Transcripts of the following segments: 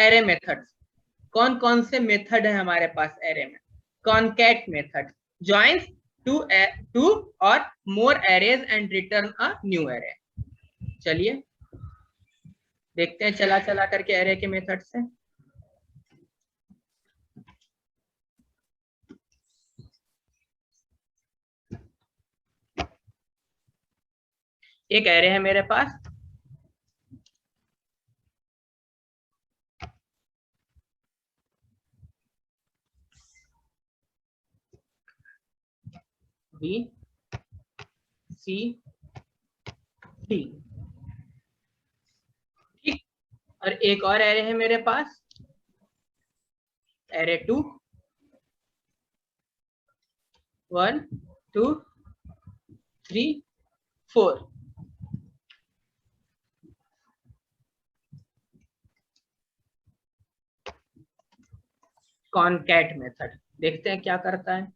Array method, कौन कौन से मेथड है हमारे पास एरे में? कॉनकैट मेथड जॉइंस टू और more arrays and return a new array. चलिए देखते हैं चला चला करके एरे के मेथड से। एक एरे है मेरे पास, बी सी डी, ठीक। और एक और एरे है मेरे पास, एरे 2, 1 2 3 4। कॉनकैट मेथड देखते हैं क्या करता है।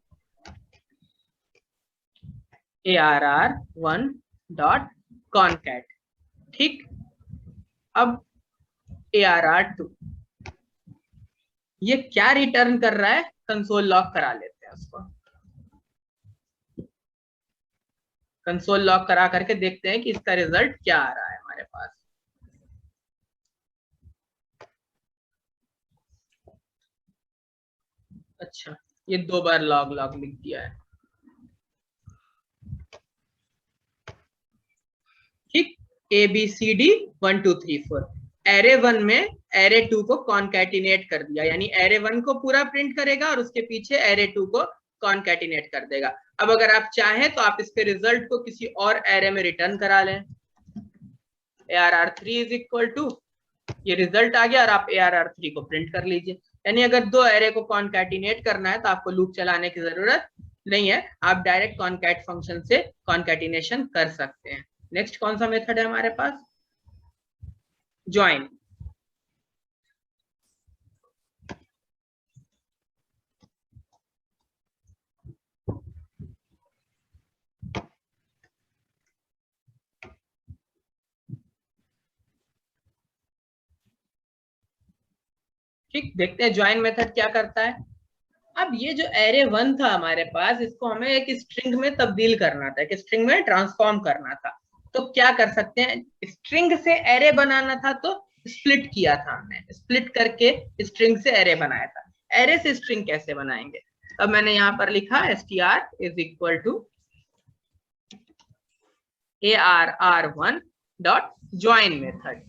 ARR1 डॉट कॉनकैट, ठीक। अब ARR2 ये क्या रिटर्न कर रहा है, कंसोल लॉग करा लेते हैं उसको। कंसोल लॉग करा करके देखते हैं कि इसका रिजल्ट क्या आ रहा है हमारे पास। अच्छा, ये 2 बार लॉग लॉग लिख दिया है, ठीक। ABCD 1 2 3 4 एरे 1 में एरे 2 को कॉन्कैटिनेट कर दिया, यानी एरे 1 को पूरा प्रिंट करेगा और उसके पीछे एरे 2 को कॉन्कैटिनेट कर देगा। अब अगर आप चाहें तो आप इसके रिजल्ट को किसी और एरे में रिटर्न करा लें। ARR3 इज इक्वल टू, ये रिजल्ट आ गया और आप ARR3 को प्रिंट कर लीजिए। यानी अगर 2 एरे को कॉन्कैटिनेट करना है तो आपको लूप चलाने की जरूरत नहीं है, आप डायरेक्ट कॉन्कैट फंक्शन से कॉन्कैटिनेशन कर सकते हैं। नेक्स्ट कौन सा मेथड है हमारे पास? ज्वाइन। ठीक, देखते हैं ज्वाइन मेथड क्या करता है। अब ये जो एरे 1 था हमारे पास, इसको हमें एक स्ट्रिंग में तब्दील करना था, एक स्ट्रिंग में ट्रांसफॉर्म करना था। तो क्या कर सकते हैं, स्ट्रिंग से एरे बनाना था तो स्प्लिट किया था हमने, स्प्लिट करके स्ट्रिंग से एरे बनाया था। एरे से स्ट्रिंग कैसे बनाएंगे? अब मैंने यहाँ पर लिखा str is equal to ARR1 dot join method.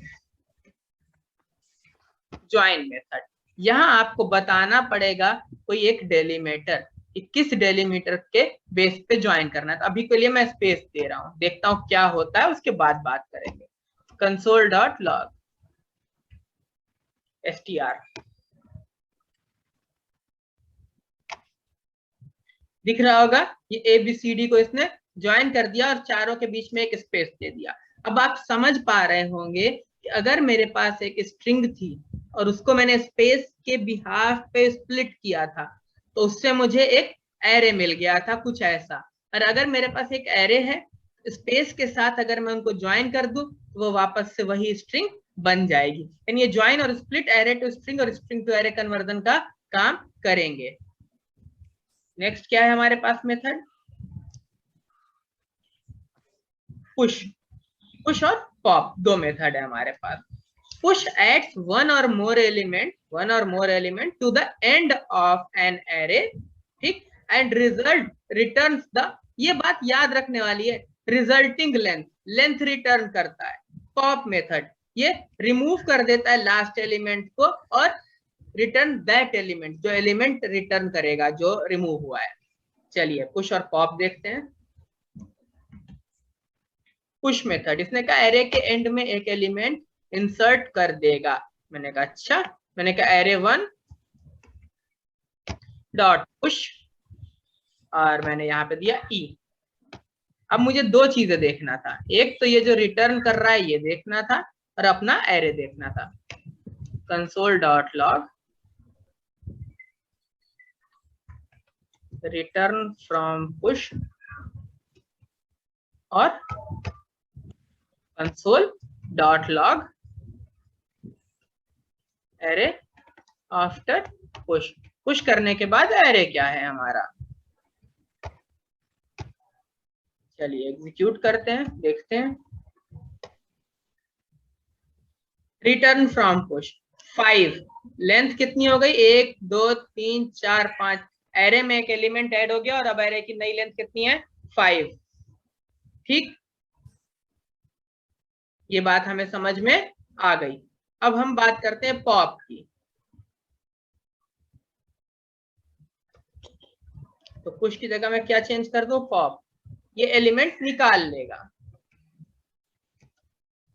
Join method, यहाँ आपको बताना पड़ेगा कोई एक डेलीमीटर, किस डेलीमीटर के बेस पे ज्वाइन करना है। तो अभी के लिए मैं स्पेस दे रहा हूँ, देखता हूँ क्या होता है, उसके बाद बात करेंगे। कंसोल डॉट लॉग str, दिख रहा होगा ये ABCD को इसने ज्वाइन कर दिया और चारों के बीच में एक स्पेस दे दिया। अब आप समझ पा रहे होंगे कि अगर मेरे पास एक स्ट्रिंग थी और उसको मैंने स्पेस के बिहाफ पे स्प्लिट किया था तो उससे मुझे एक एरे मिल गया था कुछ ऐसा। और अगर मेरे पास एक एरे है, स्पेस के साथ अगर मैं उनको ज्वाइन कर दूं तो वो वापस से वही स्ट्रिंग बन जाएगी। यानी ये ज्वाइन और स्प्लिट एरे टू स्ट्रिंग और स्ट्रिंग टू एरे कन्वर्जन का काम करेंगे। नेक्स्ट क्या है हमारे पास मेथड? पुश। पुश और पॉप दो मेथड है हमारे पास। Push adds one or more element to the end of an array, ठीक, एंड रिजल्ट रिटर्न्स द, ये बात याद रखने वाली है, रिजल्टिंग लेंथ रिटर्न करता है। पॉप मेथड ये रिमूव कर देता है लास्ट एलिमेंट को और रिटर्न दैट एलिमेंट, जो एलिमेंट रिटर्न करेगा जो रिमूव हुआ है। चलिए पुश और पॉप देखते हैं। पुश मेथड, इसने कहा एरे के एंड में एक एलिमेंट इंसर्ट कर देगा। मैंने कहा अच्छा, मैंने कहा एरे 1 डॉट पुश और मैंने यहाँ पे दिया ई। अब मुझे दो चीजें देखना था, एक तो ये जो रिटर्न कर रहा है ये देखना था और अपना एरे देखना था। Console dot log return from push और console dot log array after push, push करने के बाद एरे क्या है हमारा। चलिए एग्जीक्यूट करते हैं, देखते हैं। रिटर्न फ्रॉम पुश 5, लेंथ कितनी हो गई 1 2 3 4 5, एरे में एक एलिमेंट ऐड हो गया और अब एरे की नई लेंथ कितनी है 5। ठीक, ये बात हमें समझ में आ गई। अब हम बात करते हैं पॉप की। तो पुश की जगह मैं क्या चेंज कर दूं, पॉप, ये एलिमेंट निकाल लेगा।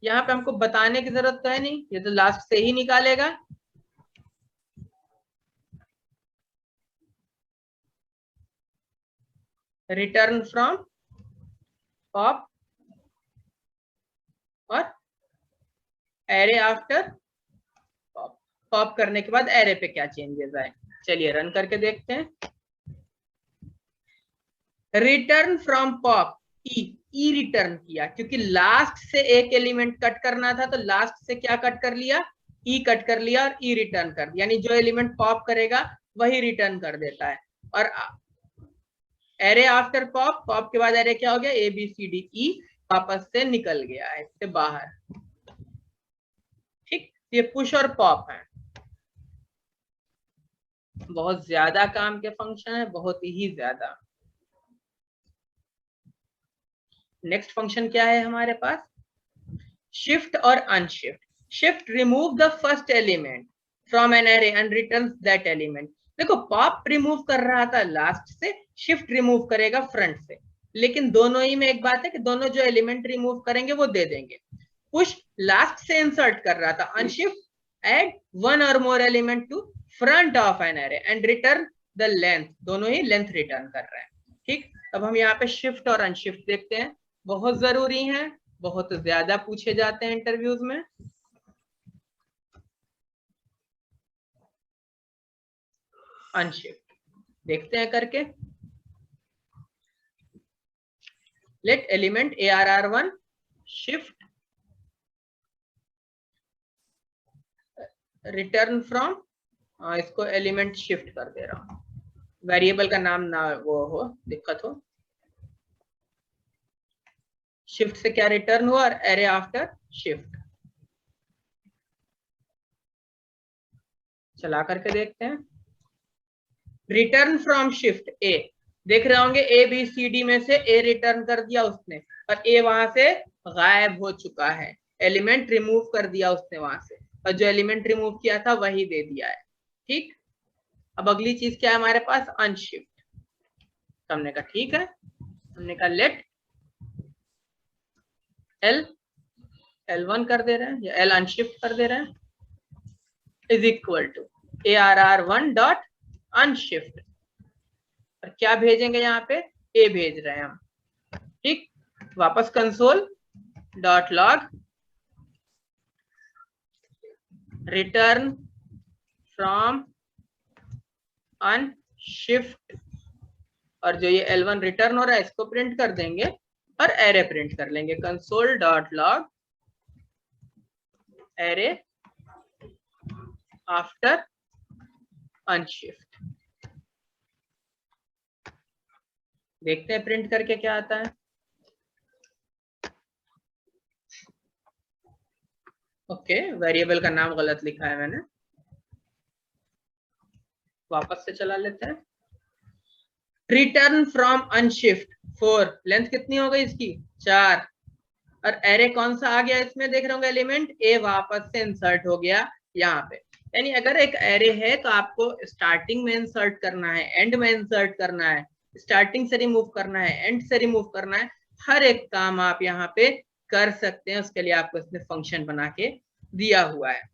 यहाँ पे हमको बताने की जरूरत तो है नहीं, ये तो लास्ट से ही निकालेगा। रिटर्न फ्रॉम पॉप और एरे आफ्टर पॉप, पॉप करने के बाद एरे पे क्या चेंजेस आए। चलिए रन करके देखते हैं। Return from pop E return किया, क्योंकि लास्ट से एक एलिमेंट कट करना था तो लास्ट से क्या कट कर लिया, ई कट कर लिया और ई रिटर्न कर दिया, यानी जो एलिमेंट पॉप करेगा वही रिटर्न कर देता है। और एरे आफ्टर पॉप, पॉप के बाद एरे क्या हो गया, A B C D E, वापस से निकल गया है इससे बाहर। ठीक, ये पुश और पॉप है, बहुत ज्यादा काम के फंक्शन है, बहुत ही ज्यादा। नेक्स्ट फंक्शन क्या है हमारे पास, शिफ्ट और unshift. Shift remove the first element from N array and returns that element. देखो पॉप रिमूव कर रहा था लास्ट से, शिफ्ट रिमूव करेगा फ्रंट से, लेकिन दोनों ही में एक बात है कि दोनों जो एलिमेंट रिमूव करेंगे वो दे देंगे। पुश लास्ट से इंसर्ट कर रहा था, unshift add one or more element to front of an array and return the length, दोनों ही लेंथ रिटर्न कर रहे हैं। ठीक, अब हम यहाँ पे शिफ्ट और अनशिफ्ट देखते हैं, बहुत जरूरी है, बहुत ज्यादा पूछे जाते हैं इंटरव्यूज में। अनशिफ्ट देखते हैं करके। Let element ARR1 shift return from, इसको एलिमेंट शिफ्ट कर दे रहा हूं, वेरिएबल का नाम ना वो हो, दिक्कत हो। शिफ्ट से क्या रिटर्न हुआ और एरे आफ्टर शिफ्ट। चला करके देखते हैं। रिटर्न फ्रॉम शिफ्ट ए, देख रहे होंगे ए बी सी डी में से ए रिटर्न कर दिया उसने और ए वहां से गायब हो चुका है, एलिमेंट रिमूव कर दिया उसने वहां से, और जो एलिमेंट रिमूव किया था वही दे दिया है। ठीक, अब अगली चीज क्या है हमारे पास, अनशिफ्ट। हमने कहा ठीक है, हमने कहा लेट L1 कर दे रहे हैं या L अनशिफ्ट कर दे रहे हैं, is equal to ARR1 dot unshift, और क्या भेजेंगे यहाँ पे, ए भेज रहे हैं हम। ठीक, वापस console dot log return from unshift, और जो ये L1 रिटर्न हो रहा है इसको प्रिंट कर देंगे और एरे प्रिंट कर लेंगे, console dot log array after unshift. देखते हैं प्रिंट करके क्या आता है। ओके, वेरिएबल का नाम गलत लिखा है मैंने, वापस से चला लेते हैं। रिटर्न फ्रॉम अनशिफ्ट 4, लेंथ कितनी हो गई इसकी 4, और एरे कौन सा आ गया इसमें, देख रहे होंगे एलिमेंट ए वापस से इंसर्ट हो गया यहाँ पे। यानी अगर एक एरे है तो आपको स्टार्टिंग में इंसर्ट करना है, एंड में इंसर्ट करना है, स्टार्टिंग से रिमूव करना है, एंड से रिमूव करना है, हर एक काम आप यहाँ पे कर सकते हैं, उसके लिए आपको इसमें फंक्शन बना के दिया हुआ है।